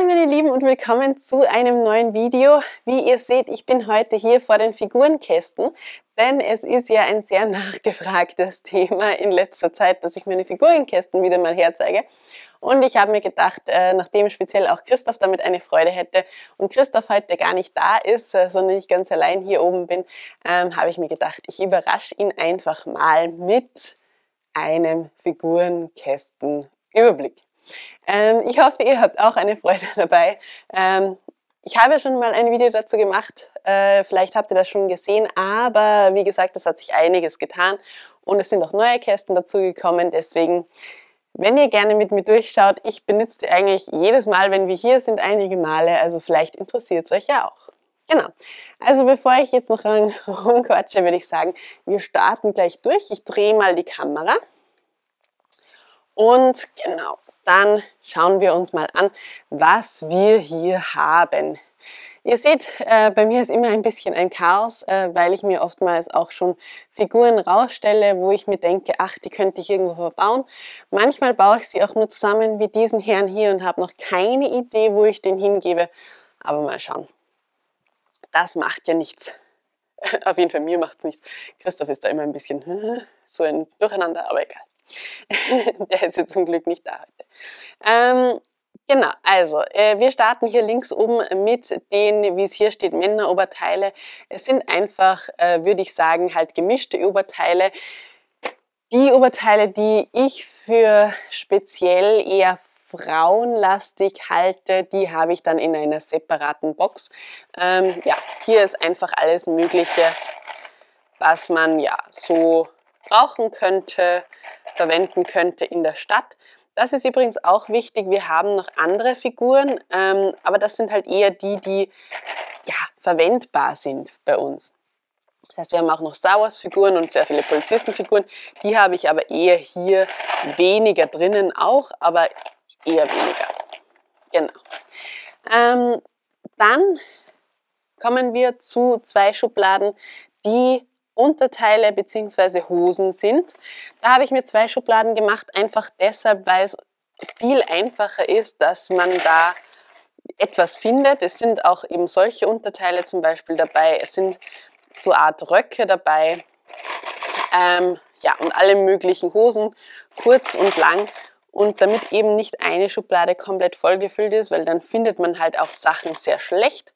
meine Lieben und willkommen zu einem neuen Video. Wie ihr seht, ich bin heute hier vor den Figurenkästen, denn es ist ja ein sehr nachgefragtes Thema in letzter Zeit, dass ich meine Figurenkästen wieder mal herzeige. Und ich habe mir gedacht, nachdem speziell auch Christoph damit eine Freude hätte und Christoph heute gar nicht da ist, sondern ich ganz allein hier oben bin, habe ich mir gedacht, ich überrasche ihn einfach mal mit einem Figurenkästenüberblick. Ich hoffe, ihr habt auch eine Freude dabei. Ich habe ja schon mal ein Video dazu gemacht, vielleicht habt ihr das schon gesehen, aber wie gesagt, es hat sich einiges getan und es sind auch neue Kästen dazugekommen, deswegen, wenn ihr gerne mit mir durchschaut, ich benutze die eigentlich jedes Mal, wenn wir hier sind, einige Male, also vielleicht interessiert es euch ja auch. Genau, also bevor ich jetzt noch rumquatsche, würde ich sagen, wir starten gleich durch. Ich drehe mal die Kamera. Und genau, dann schauen wir uns mal an, was wir hier haben. Ihr seht, bei mir ist immer ein bisschen ein Chaos, weil ich mir oftmals auch schon Figuren rausstelle, wo ich mir denke, ach, die könnte ich irgendwo verbauen. Manchmal baue ich sie auch nur zusammen wie diesen Herrn hier und habe noch keine Idee, wo ich den hingebe. Aber mal schauen. Das macht ja nichts. Auf jeden Fall, mir macht es nichts. Christoph ist da immer ein bisschen so ein Durcheinander, aber egal. Der ist jetzt zum Glück nicht da heute. Genau, also wir starten hier links oben mit den, wie es hier steht, Männeroberteile. Es sind einfach, würde ich sagen, halt gemischte Oberteile. Die Oberteile, die ich für speziell eher frauenlastig halte, die habe ich dann in einer separaten Box. Ja, hier ist einfach alles Mögliche, was man ja so brauchen könnte, verwenden könnte in der Stadt. Das ist übrigens auch wichtig, wir haben noch andere Figuren, aber das sind halt eher die ja, verwendbar sind bei uns. Das heißt, wir haben auch noch Star Wars Figuren und sehr viele Polizistenfiguren, die habe ich aber eher hier weniger drinnen auch, aber eher weniger. Genau. Dann kommen wir zu zwei Schubladen, die Unterteile bzw. Hosen sind. Da habe ich mir zwei Schubladen gemacht, einfach deshalb, weil es viel einfacher ist, dass man da etwas findet. Es sind auch eben solche Unterteile zum Beispiel dabei. Es sind so eine Art Röcke dabei. Ja, und alle möglichen Hosen, kurz und lang. Und damit eben nicht eine Schublade komplett vollgefüllt ist, weil dann findet man halt auch Sachen sehr schlecht,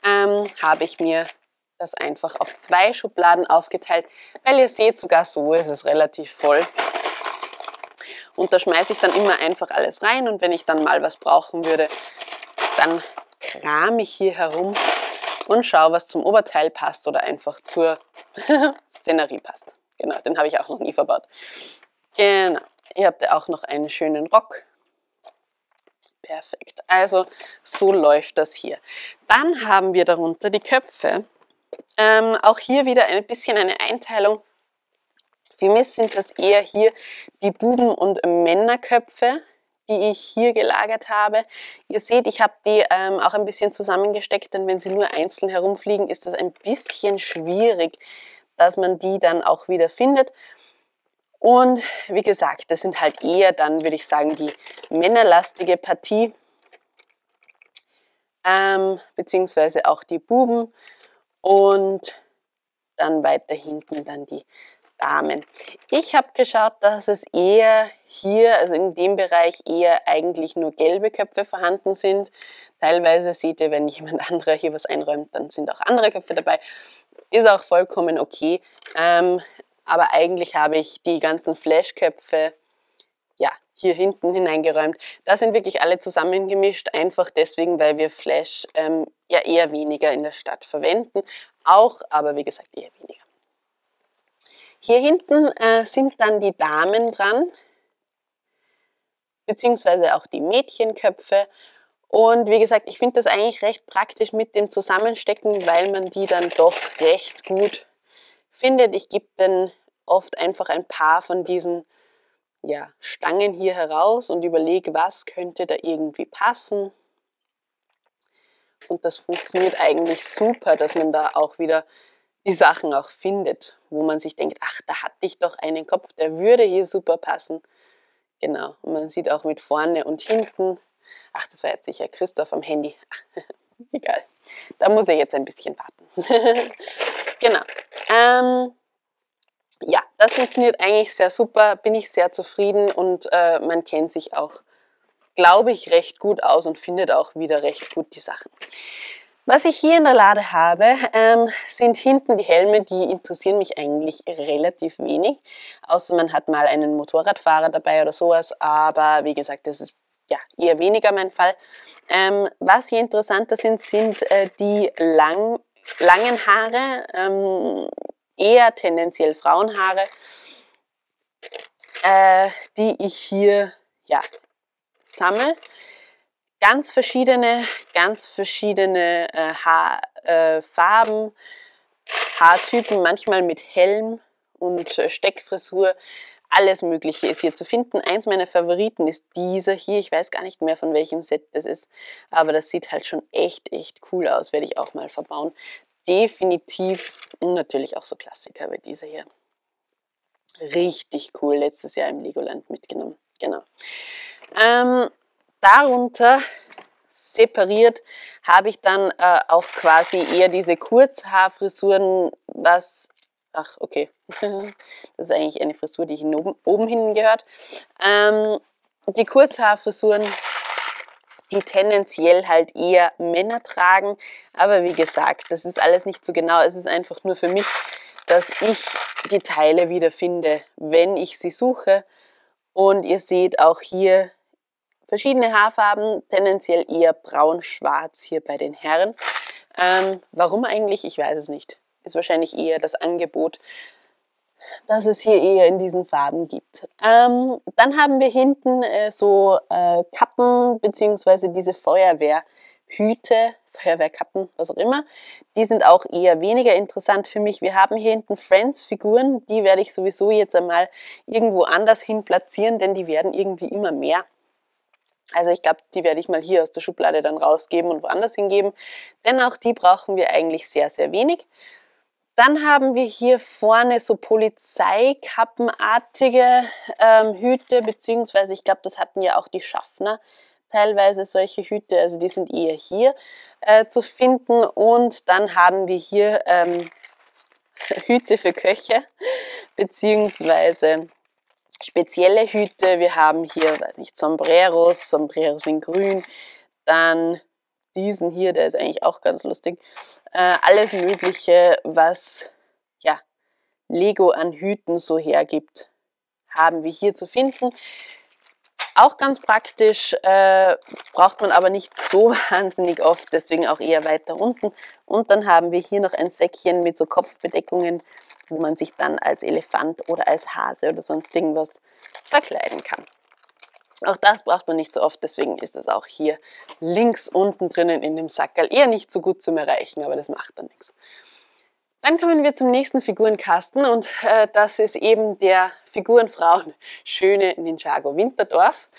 habe ich mir das einfach auf zwei Schubladen aufgeteilt, weil ihr seht, sogar so ist es relativ voll. Und da schmeiße ich dann immer einfach alles rein und wenn ich dann mal was brauchen würde, dann krame ich hier herum und schaue, was zum Oberteil passt oder einfach zur Szenerie passt. Genau, den habe ich auch noch nie verbaut. Genau, ihr habt ja auch noch einen schönen Rock. Perfekt, also so läuft das hier. Dann haben wir darunter die Köpfe. Auch hier wieder ein bisschen eine Einteilung. Für mich sind das eher hier die Buben- und Männerköpfe, die ich hier gelagert habe. Ihr seht, ich habe die auch ein bisschen zusammengesteckt, denn wenn sie nur einzeln herumfliegen, ist das ein bisschen schwierig, dass man die dann auch wieder findet. Und wie gesagt, das sind halt eher dann, würde ich sagen, die männerlastige Partie, beziehungsweise auch die Buben und dann weiter hinten dann die Damen. Ich habe geschaut, dass es eher hier, also in dem Bereich, eher eigentlich nur gelbe Köpfe vorhanden sind. Teilweise seht ihr, wenn jemand anderer hier was einräumt, dann sind auch andere Köpfe dabei. Ist auch vollkommen okay. Aber eigentlich habe ich die ganzen Flashköpfe ja, hier hinten hineingeräumt. Da sind wirklich alle zusammengemischt, einfach deswegen, weil wir Flash ja eher weniger in der Stadt verwenden. Auch, aber wie gesagt, eher weniger. Hier hinten sind dann die Damen dran, beziehungsweise auch die Mädchenköpfe. Und wie gesagt, ich finde das eigentlich recht praktisch mit dem Zusammenstecken, weil man die dann doch recht gut findet. Ich gebe dann oft einfach ein paar von diesen ja, Stangen hier heraus und überlege, was könnte da irgendwie passen. Und das funktioniert eigentlich super, dass man da auch wieder die Sachen auch findet, wo man sich denkt, ach, da hatte ich doch einen Kopf, der würde hier super passen. Genau, und man sieht auch mit vorne und hinten, Ach, das war jetzt sicher Christoph am Handy. Egal, da muss er jetzt ein bisschen warten. Genau. Ja, das funktioniert eigentlich sehr super, bin ich sehr zufrieden und man kennt sich auch, glaube ich, recht gut aus und findet auch wieder recht gut die Sachen. Was ich hier in der Lade habe, sind hinten die Helme, die interessieren mich eigentlich relativ wenig, außer man hat mal einen Motorradfahrer dabei oder sowas, aber wie gesagt, das ist ja eher weniger mein Fall. Was hier interessanter sind die langen Haare, eher tendenziell Frauenhaare, die ich hier ja, sammle. Ganz verschiedene Farben, Haartypen, manchmal mit Helm und Steckfrisur. Alles Mögliche ist hier zu finden. Eins meiner Favoriten ist dieser hier. Ich weiß gar nicht mehr, von welchem Set das ist, aber das sieht halt schon echt cool aus. Werde ich auch mal verbauen. Definitiv. Und natürlich auch so Klassiker wie dieser hier. Richtig cool. Letztes Jahr im Legoland mitgenommen. Genau. Darunter separiert habe ich dann auch quasi eher diese Kurzhaarfrisuren, ach okay, das ist eigentlich eine Frisur, die oben hin gehört. Die Kurzhaarfrisuren, die tendenziell halt eher Männer tragen, aber wie gesagt, das ist alles nicht so genau, es ist einfach nur für mich, dass ich die Teile wiederfinde, wenn ich sie suche. Und ihr seht auch hier verschiedene Haarfarben, tendenziell eher braun-schwarz hier bei den Herren. Warum eigentlich? Ich weiß es nicht. Ist wahrscheinlich eher das Angebot, das es hier eher in diesen Farben gibt. Dann haben wir hinten so Kappen bzw. diese Feuerwehrhüte, Feuerwehrkappen, was auch immer. Die sind auch eher weniger interessant für mich. Wir haben hier hinten Friends-Figuren, die werde ich sowieso jetzt einmal irgendwo anders hin platzieren, denn die werden irgendwie immer mehr. Also ich glaube, die werde ich mal hier aus der Schublade dann rausgeben und woanders hingeben, denn auch die brauchen wir eigentlich sehr, sehr wenig. Dann haben wir hier vorne so Polizeikappenartige Hüte, beziehungsweise ich glaube, das hatten ja auch die Schaffner teilweise solche Hüte, also die sind eher hier zu finden. Und dann haben wir hier Hüte für Köche, beziehungsweise spezielle Hüte. Wir haben hier, weiß nicht, Sombreros in grün, dann diesen hier, der ist eigentlich auch ganz lustig. Alles Mögliche, was ja, Lego an Hüten so hergibt, haben wir hier zu finden. Auch ganz praktisch, braucht man aber nicht so wahnsinnig oft, deswegen auch eher weiter unten. Und dann haben wir hier noch ein Säckchen mit so Kopfbedeckungen, wo man sich dann als Elefant oder als Hase oder sonst irgendwas verkleiden kann. Auch das braucht man nicht so oft, deswegen ist es auch hier links unten drinnen in dem Sackerl. Eher nicht so gut zum Erreichen, aber das macht dann nichts. Dann kommen wir zum nächsten Figurenkasten und das ist eben der Figurenfrauen schöne Ninjago Winterdorf.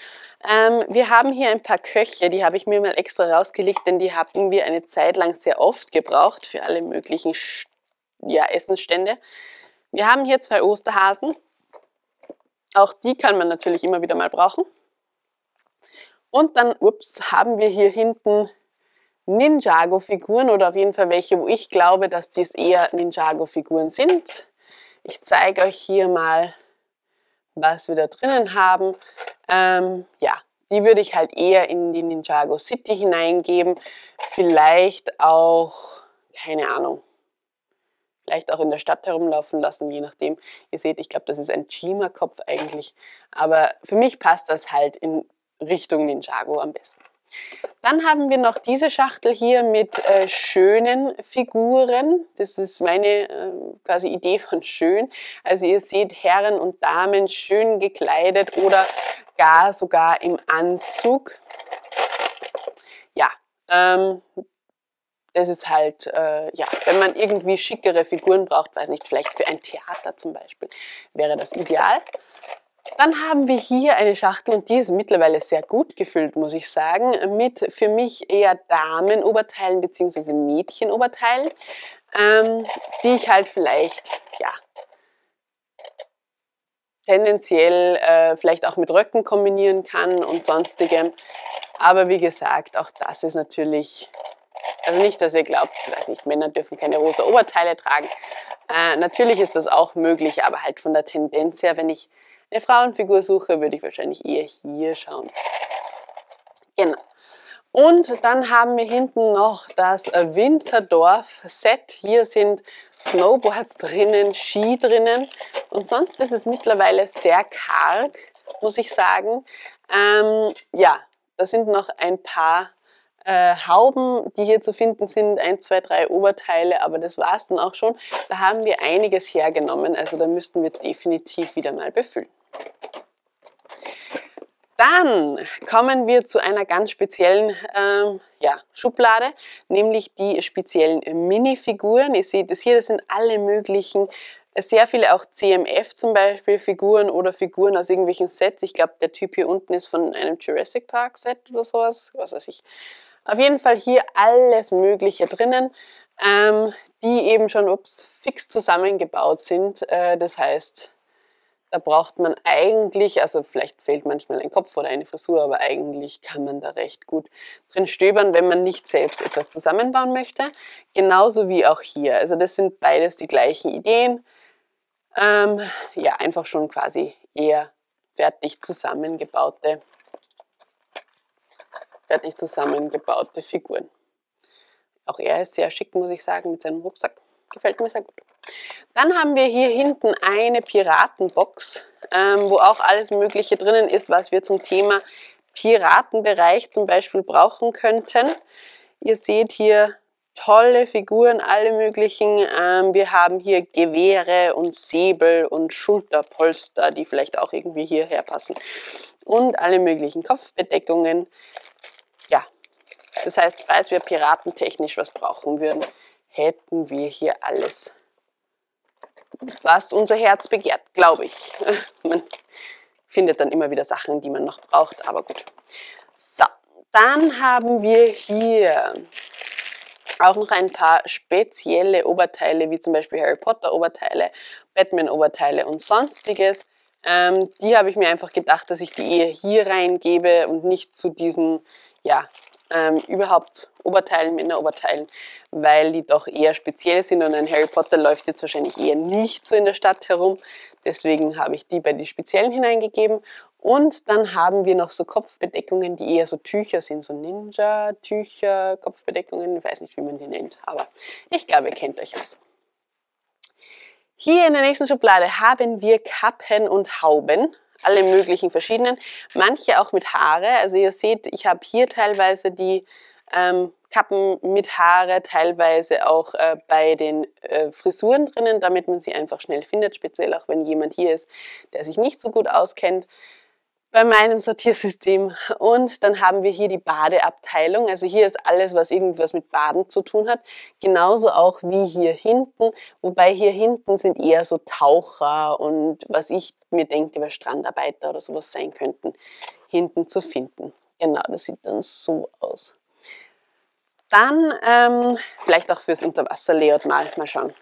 Wir haben hier ein paar Köche, die habe ich mir mal extra rausgelegt, denn die hatten wir eine Zeit lang sehr oft gebraucht für alle möglichen Essensstände. Wir haben hier 2 Osterhasen. Auch die kann man natürlich immer wieder mal brauchen. Und dann, haben wir hier hinten Ninjago-Figuren oder auf jeden Fall welche, wo ich glaube, dass dies eher Ninjago-Figuren sind. Ich zeige euch hier mal, was wir da drinnen haben. Die würde ich halt eher in die Ninjago City hineingeben. Vielleicht auch, keine Ahnung, vielleicht auch in der Stadt herumlaufen lassen, je nachdem. Ihr seht, ich glaube, das ist ein Chima-Kopf eigentlich. Aber für mich passt das halt in Richtung Ninjago am besten. Dann haben wir noch diese Schachtel hier mit schönen Figuren. Das ist meine quasi Idee von schön. Also ihr seht Herren und Damen schön gekleidet oder gar sogar im Anzug. Ja, das ist halt, wenn man irgendwie schickere Figuren braucht, weiß nicht, vielleicht für ein Theater zum Beispiel, wäre das ideal. Dann haben wir hier eine Schachtel und die ist mittlerweile sehr gut gefüllt, muss ich sagen, mit für mich eher Damenoberteilen bzw. Mädchenoberteilen, die ich halt vielleicht, tendenziell vielleicht auch mit Röcken kombinieren kann und sonstigem. Aber wie gesagt, auch das ist natürlich, also nicht, dass ihr glaubt, ich weiß nicht, Männer dürfen keine rosa Oberteile tragen. Natürlich ist das auch möglich, aber halt von der Tendenz her, wenn ich eine Frauenfigur suche, würde ich wahrscheinlich eher hier schauen. Genau. Und dann haben wir hinten noch das Winterdorf-Set. Hier sind Snowboards drinnen, Ski drinnen. Und sonst ist es mittlerweile sehr karg, muss ich sagen. Ja, da sind noch ein paar Hauben, die hier zu finden sind, 1, 2, 3 Oberteile, aber das war es dann auch schon. Da haben wir einiges hergenommen, also da müssten wir definitiv wieder mal befüllen. Dann kommen wir zu einer ganz speziellen Schublade, nämlich die speziellen Minifiguren. Ihr seht es hier, das sind alle möglichen, sehr viele auch CMF zum Beispiel Figuren oder Figuren aus irgendwelchen Sets. Ich glaube, der Typ hier unten ist von einem Jurassic Park Set oder sowas, was weiß ich. Auf jeden Fall hier alles Mögliche drinnen, die eben schon fix zusammengebaut sind. Das heißt, da braucht man eigentlich, also vielleicht fehlt manchmal ein Kopf oder eine Frisur, aber eigentlich kann man da recht gut drin stöbern, wenn man nicht selbst etwas zusammenbauen möchte. Genauso wie auch hier. Also das sind beides die gleichen Ideen. Ja, einfach schon quasi eher fertig zusammengebaute Figuren. Auch er ist sehr schick, muss ich sagen, mit seinem Rucksack. Gefällt mir sehr gut. Dann haben wir hier hinten eine Piratenbox, wo auch alles Mögliche drinnen ist, was wir zum Thema Piratenbereich zum Beispiel brauchen könnten. Ihr seht hier tolle Figuren, alle möglichen. Wir haben hier Gewehre und Säbel und Schulterpolster, die vielleicht auch irgendwie hierher passen. Und alle möglichen Kopfbedeckungen. Ja, das heißt, falls wir piratentechnisch was brauchen würden, hätten wir hier alles, was unser Herz begehrt, glaube ich. Man findet dann immer wieder Sachen, die man noch braucht, aber gut. So, dann haben wir hier auch noch ein paar spezielle Oberteile, wie zum Beispiel Harry Potter Oberteile, Batman Oberteile und sonstiges. Die habe ich mir einfach gedacht, dass ich die eher hier reingebe und nicht zu diesen, ja, überhaupt Oberteilen, Männeroberteilen, weil die doch eher speziell sind und ein Harry Potter läuft jetzt wahrscheinlich eher nicht so in der Stadt herum. Deswegen habe ich die bei den speziellen hineingegeben. Und dann haben wir noch so Kopfbedeckungen, die eher so Tücher sind, so Ninja-Tücher, Kopfbedeckungen, ich weiß nicht, wie man die nennt, aber ich glaube, ihr kennt euch aus. Hier in der nächsten Schublade haben wir Kappen und Hauben, alle möglichen verschiedenen, manche auch mit Haare. Also ihr seht, ich habe hier teilweise die Kappen mit Haare, teilweise auch bei den Frisuren drinnen, damit man sie einfach schnell findet, speziell auch wenn jemand hier ist, der sich nicht so gut auskennt bei meinem Sortiersystem. Und dann haben wir hier die Badeabteilung. Also hier ist alles, was irgendwas mit Baden zu tun hat. Genauso auch wie hier hinten. Wobei hier hinten sind eher so Taucher und was ich mir denke, weil Strandarbeiter oder sowas sein könnten, hinten zu finden. Genau, das sieht dann so aus. Dann vielleicht auch fürs Unterwasser-Layout mal schauen.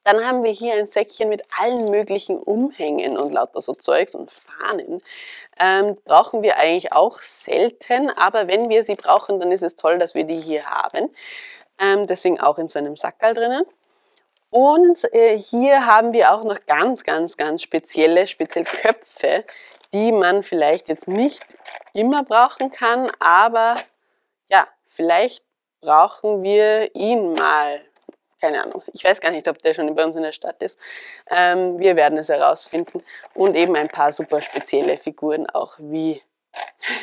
Dann haben wir hier ein Säckchen mit allen möglichen Umhängen und lauter so Zeugs und Fahnen. Brauchen wir eigentlich auch selten, aber wenn wir sie brauchen, dann ist es toll, dass wir die hier haben. Deswegen auch in so einem Sackerl drinnen. Und hier haben wir auch noch ganz speziell Köpfe, die man vielleicht jetzt nicht immer brauchen kann, aber ja, vielleicht brauchen wir ihn mal. Keine Ahnung, ich weiß gar nicht, ob der schon bei uns in der Stadt ist. Wir werden es herausfinden. Und eben ein paar super spezielle Figuren, auch wie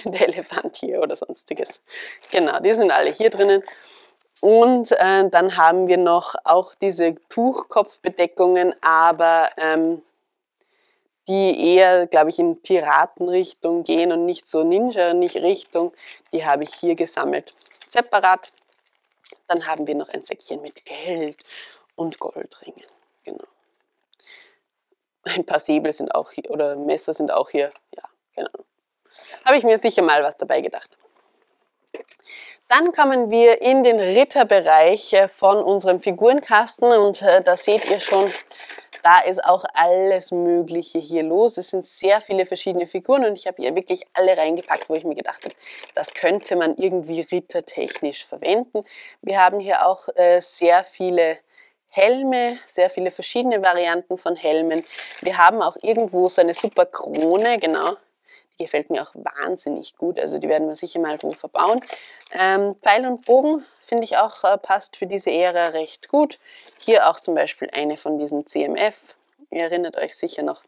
der Elefant hier oder sonstiges. Genau, die sind alle hier drinnen. Und dann haben wir noch auch diese Tuchkopfbedeckungen, aber die eher, glaube ich, in Piratenrichtung gehen und nicht so Ninja-Richtung. Die habe ich hier gesammelt, separat. Dann haben wir noch ein Säckchen mit Geld und Goldringen. Genau. Ein paar Säbel sind auch hier, oder Messer sind auch hier. Ja, genau. Habe ich mir sicher mal was dabei gedacht. Dann kommen wir in den Ritterbereich von unserem Figurenkasten und da seht ihr schon Da ist auch alles Mögliche hier los. Es sind sehr viele verschiedene Figuren und ich habe hier wirklich alle reingepackt, wo ich mir gedacht habe, das könnte man irgendwie rittertechnisch verwenden. Wir haben hier auch sehr viele Helme, sehr viele verschiedene Varianten von Helmen. Wir haben auch irgendwo so eine super Krone, genau. Die gefällt mir auch wahnsinnig gut, also die werden wir sicher mal wo verbauen. Pfeil und Bogen finde ich auch passt für diese Ära recht gut. Hier auch zum Beispiel eine von diesen CMF. Ihr erinnert euch sicher noch.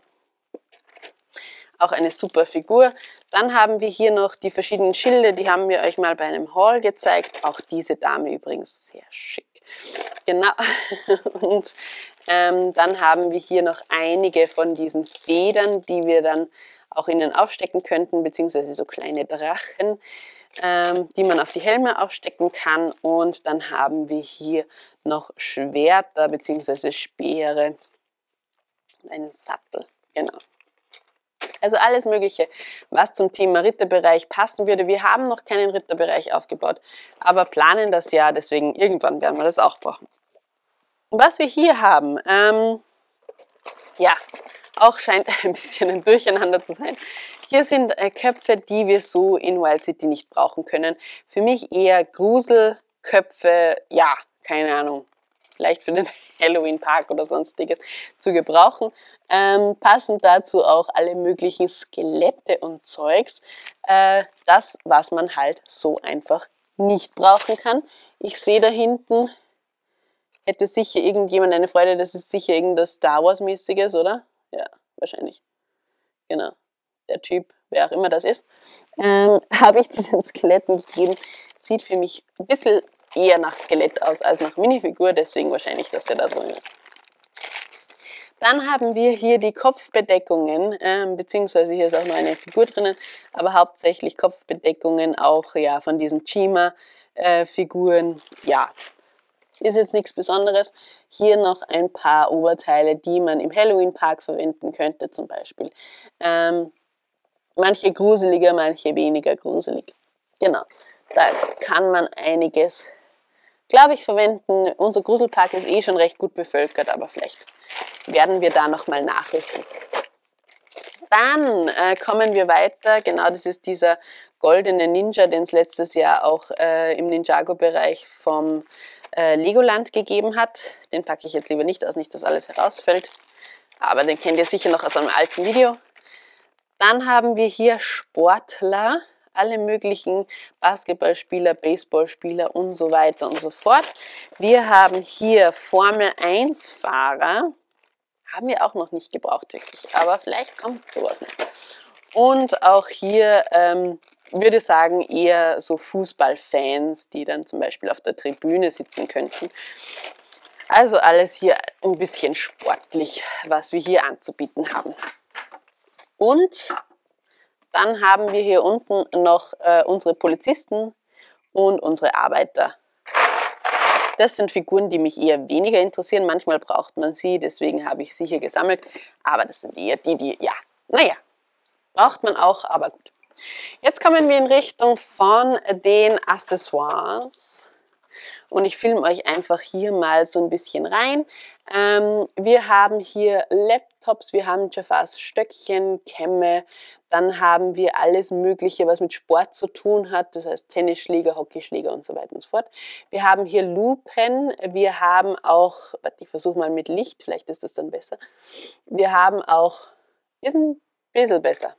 Auch eine super Figur. Dann haben wir hier noch die verschiedenen Schilde, die haben wir euch mal bei einem Haul gezeigt. Auch diese Dame übrigens sehr schick. Genau. Und dann haben wir hier noch einige von diesen Federn, die wir dann auch innen aufstecken könnten, beziehungsweise so kleine Drachen, die man auf die Helme aufstecken kann. Und dann haben wir hier noch Schwerter beziehungsweise Speere und einen Sattel. Genau. Also alles Mögliche, was zum Thema Ritterbereich passen würde. Wir haben noch keinen Ritterbereich aufgebaut, aber planen das ja, deswegen irgendwann werden wir das auch brauchen. Was wir hier haben, ja, auch scheint ein bisschen ein Durcheinander zu sein. Hier sind Köpfe, die wir so in Wild City nicht brauchen können. Für mich eher Gruselköpfe, ja, keine Ahnung, vielleicht für den Halloween-Park oder sonstiges zu gebrauchen. Passend dazu auch alle möglichen Skelette und Zeugs. Das, was man halt so einfach nicht brauchen kann. Ich sehe da hinten, hätte sicher irgendjemand eine Freude, das ist sicher irgendwas Star Wars-mäßiges, oder? Ja, wahrscheinlich. Genau. Der Typ, wer auch immer das ist, habe ich zu den Skeletten gegeben. Sieht für mich ein bisschen eher nach Skelett aus als nach Minifigur, deswegen wahrscheinlich, dass der da drin ist. Dann haben wir hier die Kopfbedeckungen, beziehungsweise hier ist auch noch eine Figur drinnen, aber hauptsächlich Kopfbedeckungen auch ja, von diesen Chima-Figuren. Ja, ist jetzt nichts Besonderes. Hier noch ein paar Oberteile, die man im Halloween-Park verwenden könnte zum Beispiel. Manche gruseliger, manche weniger gruselig. Genau, da kann man einiges, glaube ich, verwenden. Unser Gruselpark ist eh schon recht gut bevölkert, aber vielleicht werden wir da nochmal nachrüsten. Dann kommen wir weiter. Genau, das ist dieser goldene Ninja, den es letztes Jahr auch im Ninjago-Bereich vom Legoland gegeben hat. Den packe ich jetzt lieber nicht aus, nicht, dass alles herausfällt. Aber den kennt ihr sicher noch aus einem alten Video. Dann haben wir hier Sportler, alle möglichen Basketballspieler, Baseballspieler und so weiter und so fort. Wir haben hier Formel-1-Fahrer. Haben wir auch noch nicht gebraucht, wirklich. Aber vielleicht kommt sowas noch. Und auch hier würde ich sagen, eher so Fußballfans, die dann zum Beispiel auf der Tribüne sitzen könnten. Also alles hier ein bisschen sportlich, was wir hier anzubieten haben. Und dann haben wir hier unten noch unsere Polizisten und unsere Arbeiter. Das sind Figuren, die mich eher weniger interessieren. Manchmal braucht man sie, deswegen habe ich sie hier gesammelt. Aber das sind eher die, ja, naja, braucht man auch, aber gut. Jetzt kommen wir in Richtung von den Accessoires. Und ich filme euch einfach hier mal so ein bisschen rein. Wir haben hier Laptops, wir haben Jafars Stöckchen, Kämme, dann haben wir alles Mögliche, was mit Sport zu tun hat, das heißt Tennisschläger, Hockeyschläger und so weiter und so fort. Wir haben hier Lupen, wir haben auch, ich versuche mal mit Licht, vielleicht ist das dann besser. Wir haben auch, ist ein bisschen besser.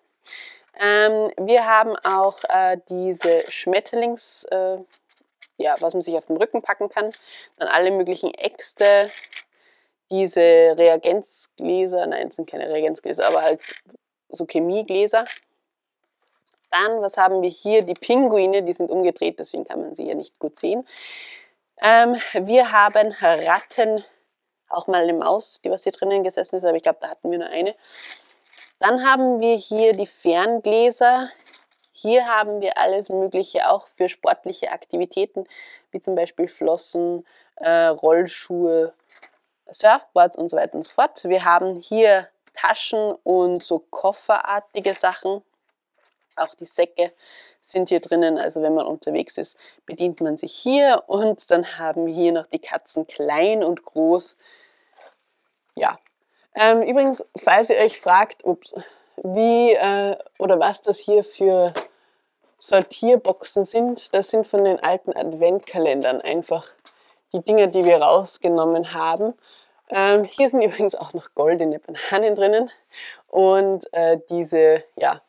Wir haben auch diese Schmetterlings, ja, was man sich auf den Rücken packen kann. Dann alle möglichen Äxte, diese Reagenzgläser, nein, es sind keine Reagenzgläser, aber halt so Chemiegläser. Dann, was haben wir hier? Die Pinguine, die sind umgedreht, deswegen kann man sie ja nicht gut sehen. Wir haben Ratten, auch mal eine Maus, die was hier drinnen gesessen ist, aber ich glaube, da hatten wir nur eine. Dann haben wir hier die Ferngläser. Hier haben wir alles Mögliche auch für sportliche Aktivitäten, wie zum Beispiel Flossen, Rollschuhe, Surfboards und so weiter und so fort. Wir haben hier Taschen und so kofferartige Sachen. Auch die Säcke sind hier drinnen, also wenn man unterwegs ist, bedient man sich hier. Und dann haben wir hier noch die Katzen klein und groß. Ja, Übrigens, falls ihr euch fragt, wie oder was das hier für Sortierboxen sind, das sind von den alten Adventkalendern einfach die Dinge, die wir rausgenommen haben. Hier sind übrigens auch noch goldene Bananen drinnen und diese, ja,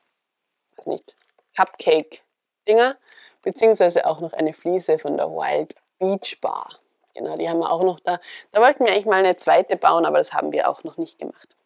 weiß nicht, Cupcake-Dinger, beziehungsweise auch noch eine Fliese von der Wild Beach Bar. Genau, die haben wir auch noch da. Da wollten wir eigentlich mal eine zweite bauen, aber das haben wir auch noch nicht gemacht.